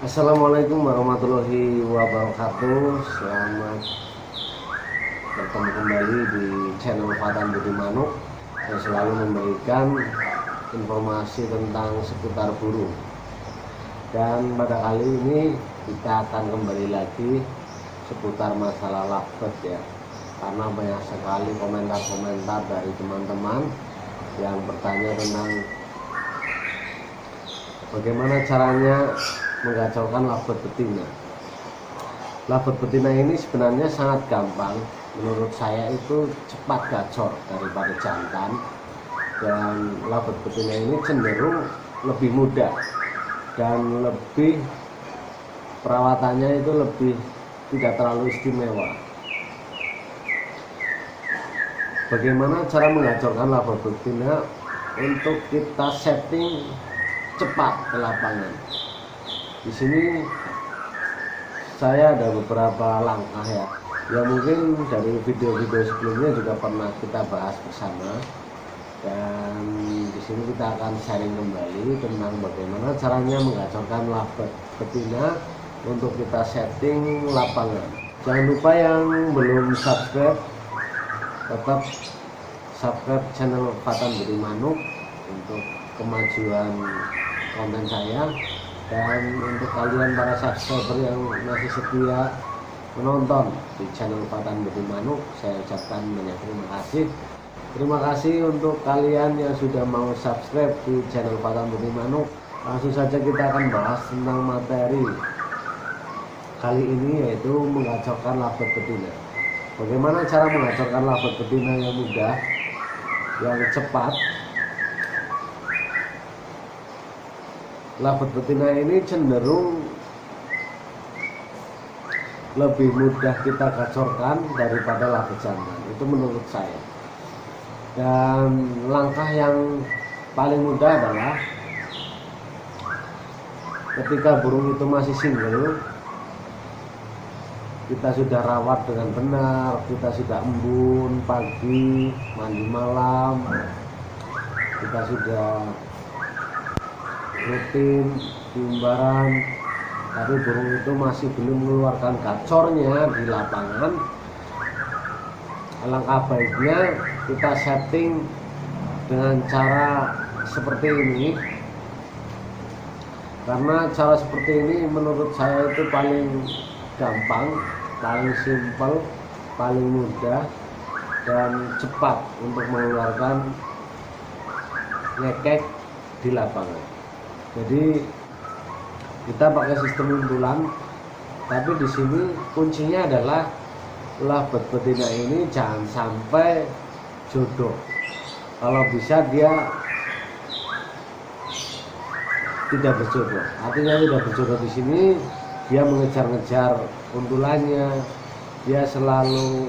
Assalamualaikum warahmatullahi wabarakatuh. Selamat bertemu kembali di channel Fatan Budi Manuk yang selalu memberikan informasi tentang seputar burung. Dan pada kali ini kita akan kembali lagi seputar masalah lovebird ya. Karena banyak sekali komentar-komentar dari teman-teman yang bertanya tentang bagaimana caranya mengacaukan lovebird betina. Lovebird betina ini sebenarnya sangat gampang. Menurut saya itu cepat gacor daripada jantan. Dan lovebird betina ini cenderung lebih mudah dan lebih perawatannya itu lebih tidak terlalu istimewa. Bagaimana cara mengacorkan lovebird betina untuk kita setting cepat ke lapangan? Di sini saya ada beberapa langkah ya, yang mungkin dari video-video sebelumnya juga pernah kita bahas bersama. Dan di sini kita akan sharing kembali tentang bagaimana caranya mengacorkan lovebird betina untuk kita setting lapangan. Jangan lupa yang belum subscribe, tetap subscribe channel Fatan Budi Manuk untuk kemajuan konten saya. Dan untuk kalian para subscriber yang masih setia menonton di channel Fatan Budi Manuk, saya ucapkan banyak terima kasih. Terima kasih untuk kalian yang sudah mau subscribe di channel Fatan Budi Manuk. Langsung saja kita akan bahas tentang materi kali ini, yaitu mengacaukan lovebird betina. Bagaimana cara mengacaukan lovebird betina yang mudah, yang cepat? Lovebird betina ini cenderung lebih mudah kita gacorkan daripada lovebird jantan, itu menurut saya. Dan langkah yang paling mudah adalah ketika burung itu masih single, kita sudah rawat dengan benar, kita sudah embun pagi, mandi malam, kita sudah rutin diumbaran, tapi burung itu masih belum mengeluarkan gacornya di lapangan. Alangkah baiknya kita setting dengan cara seperti ini, karena cara seperti ini menurut saya itu paling gampang, paling simpel, paling mudah dan cepat untuk mengeluarkan ngekek di lapangan. Jadi kita pakai sistem untulan, tapi di sini kuncinya adalah lovebird betina ini jangan sampai jodoh. Kalau bisa dia tidak berjodoh. Artinya tidak berjodoh di sini dia mengejar-ngejar untulannya, dia selalu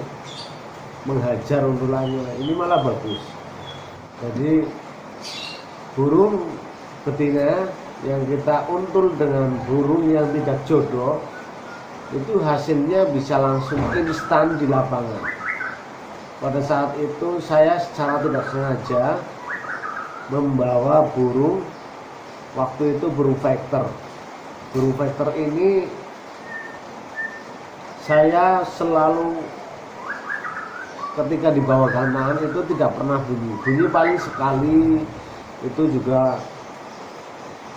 menghajar untulannya. Ini malah bagus. Jadi burung betina yang kita untul dengan burung yang tidak jodoh, itu hasilnya bisa langsung instan di lapangan. Pada saat itu saya secara tidak sengaja membawa burung, waktu itu burung vector. Burung vector ini saya selalu ketika dibawa gantangan itu tidak pernah bunyi paling sekali, itu juga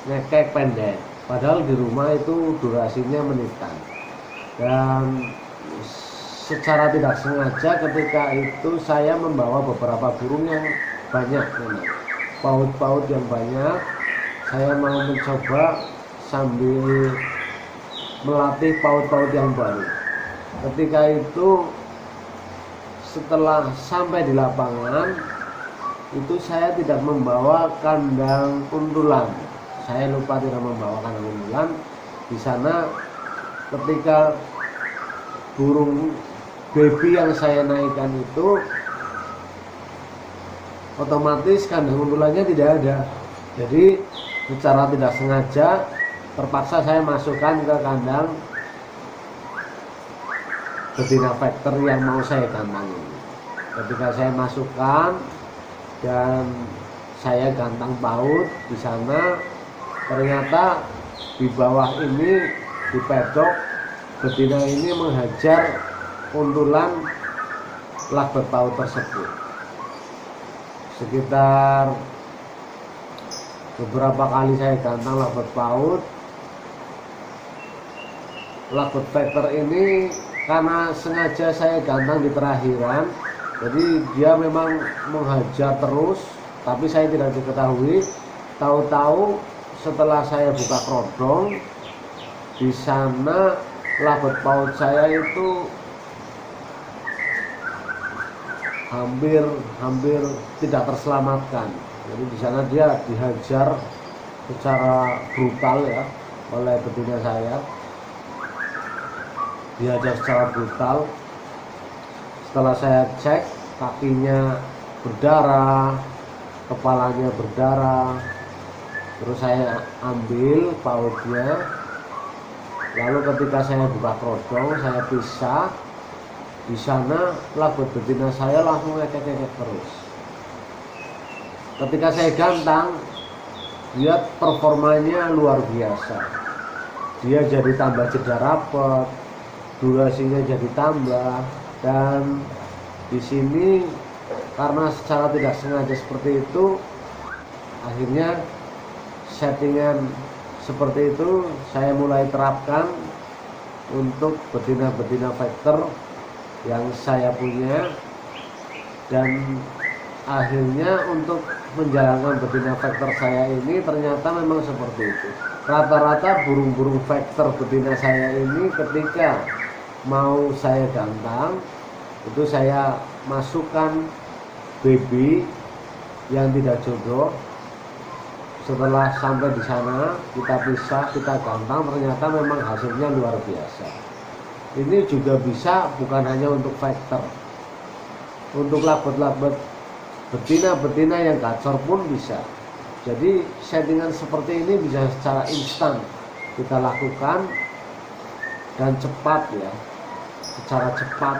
ngekek pendek, padahal di rumah itu durasinya menitan. Dan secara tidak sengaja ketika itu saya membawa beberapa burung yang banyak, paut-paut yang banyak. Saya mau mencoba sambil melatih paut-paut yang baru. Ketika itu setelah sampai di lapangan itu saya tidak membawa kandang untulan. Saya lupa tidak membawa kandang untulan. Di sana ketika burung baby yang saya naikkan itu otomatis kandang untulannya tidak ada. Jadi secara tidak sengaja terpaksa saya masukkan ke kandang betina vector yang mau saya gantangin. Ketika saya masukkan dan saya gantang paut di sana, ternyata di bawah ini, di pedok, betina ini menghajar undulan lovebird paut tersebut. Sekitar beberapa kali saya gantang lovebird paut. Lovebird factor ini karena sengaja saya gantang di terakhiran, jadi dia memang menghajar terus, tapi saya tidak diketahui. Tahu-tahu setelah saya buka kerodong, di sana lovebird paut saya itu hampir tidak terselamatkan. Jadi di sana dia dihajar secara brutal ya oleh betina saya. Dihajar secara brutal. Setelah saya cek, kakinya berdarah, kepalanya berdarah. Terus saya ambil pautnya. Lalu ketika saya buka kerodong, saya pisah. Di sana lovebird betina saya langsung ngekek-ngekek terus. Ketika saya gantang, dia performanya luar biasa. Dia jadi tambah jeda rapet, durasinya jadi tambah, dan di sini karena secara tidak sengaja seperti itu, akhirnya settingan seperti itu saya mulai terapkan untuk betina-betina factor yang saya punya, dan akhirnya untuk menjalankan betina factor saya ini ternyata memang seperti itu. Rata-rata burung-burung factor betina saya ini ketika mau saya gantang itu saya masukkan baby yang tidak jodoh. Setelah sampai di sana kita pisah, kita gantang, ternyata memang hasilnya luar biasa. Ini juga bisa bukan hanya untuk factor, untuk lovebird betina-betina yang gacor pun bisa. Jadi settingan seperti ini bisa secara instan kita lakukan dan cepat ya, secara cepat,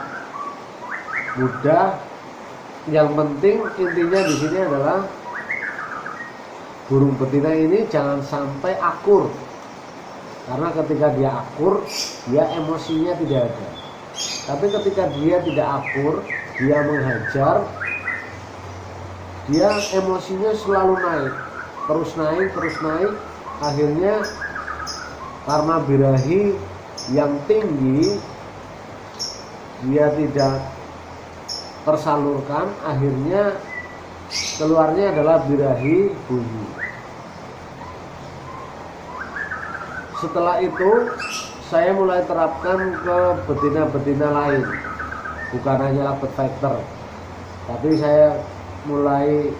mudah. Yang penting intinya di sini adalah burung betina ini jangan sampai akur, karena ketika dia akur dia emosinya tidak ada. Tapi ketika dia tidak akur, dia menghajar, dia emosinya selalu naik, terus naik. Akhirnya karena birahi yang tinggi dia tidak tersalurkan, akhirnya keluarnya adalah birahi bunyi. Setelah itu saya mulai terapkan ke betina-betina lain, bukan hanya lovebird factor, tapi saya mulai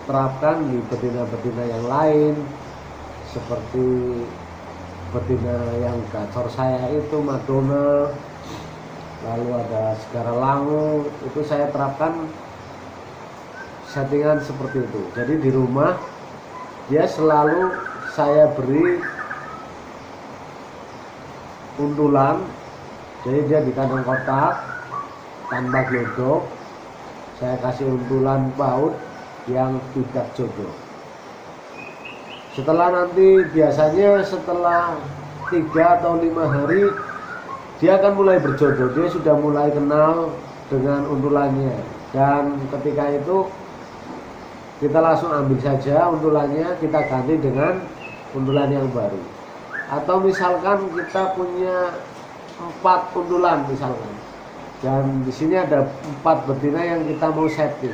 terapkan di betina-betina yang lain, seperti betina yang gacor saya itu Madonna, lalu ada Segara Langu, itu saya terapkan settingan seperti itu. Jadi di rumah dia selalu saya beri undulan, jadi dia di kandang kotak tanpa glodok, saya kasih undulan paut yang tidak jodoh. Setelah nanti biasanya setelah 3 atau 5 hari dia akan mulai berjodoh, dia sudah mulai kenal dengan undulannya, dan ketika itu kita langsung ambil saja undulannya, kita ganti dengan undulan yang baru. Atau misalkan kita punya 4 undulan misalkan, dan di sini ada 4 betina yang kita mau setting.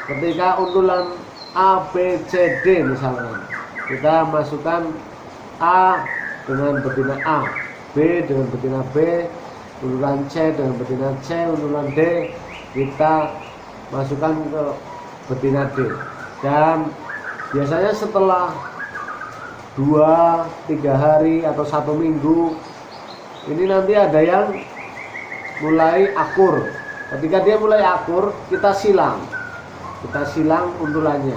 Ketika undulan A, B, C, D misalkan, kita masukkan A dengan betina A, B dengan betina B, undulan C dengan betina C, undulan D kita masukkan ke betina D. Dan biasanya setelah 2-3 hari atau 1 minggu ini nanti ada yang mulai akur. Ketika dia mulai akur, kita silang undulannya.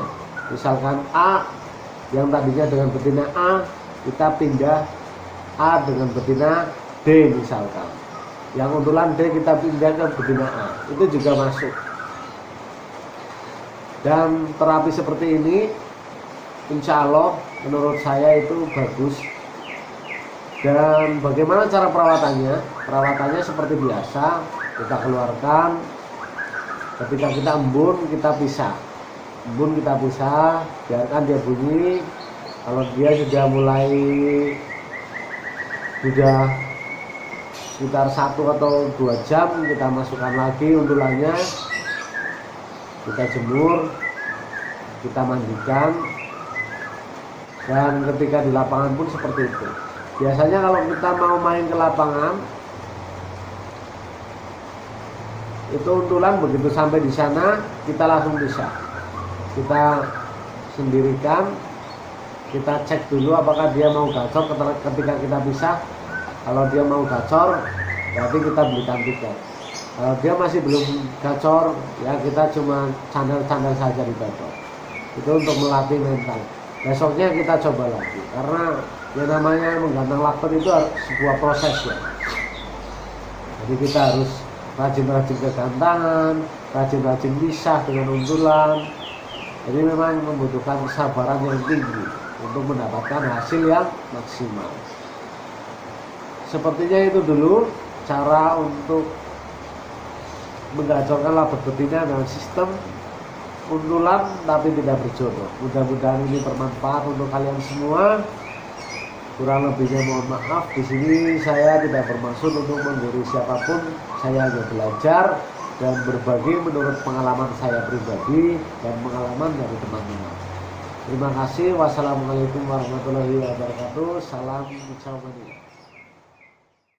Misalkan A yang tadinya dengan betina A, kita pindah A dengan betina D misalkan. Yang undulan D kita pindah ke betina A, itu juga masuk. Dan terapi seperti ini insya Allah menurut saya itu bagus. Dan bagaimana cara perawatannya? Perawatannya seperti biasa, kita keluarkan. Ketika kita embun, kita pisah. Embun kita pisah, biarkan dia bunyi. Kalau dia sudah mulai sekitar 1 atau 2 jam, kita masukkan lagi untulannya, kita jemur, kita mandikan. Dan ketika di lapangan pun seperti itu. Biasanya kalau kita mau main ke lapangan, itu untulan begitu sampai di sana kita langsung pisah. Kita sendirikan, kita cek dulu apakah dia mau gacor ketika kita pisah. Kalau dia mau gacor, berarti kita belikan tiket. Kalau dia masih belum gacor, ya kita cuma candal-candal saja di gacor. Itu untuk melatih mental. Besoknya kita coba lagi, karena yang namanya menggantang lakban itu sebuah proses ya. Jadi kita harus rajin-rajin kegantangan, rajin-rajin pisah dengan untulan. Jadi memang membutuhkan kesabaran yang tinggi untuk mendapatkan hasil yang maksimal. Sepertinya itu dulu cara untuk menggacorkan labet betina dengan sistem untulan tapi tidak berjodoh. Mudah-mudahan ini bermanfaat untuk kalian semua. Kurang lebihnya mohon maaf. Di sini saya tidak bermaksud untuk menggurui siapapun. Saya hanya belajar dan berbagi menurut pengalaman saya pribadi dan pengalaman dari teman-teman. Terima kasih. Wassalamualaikum warahmatullahi wabarakatuh. Salam hijau manis.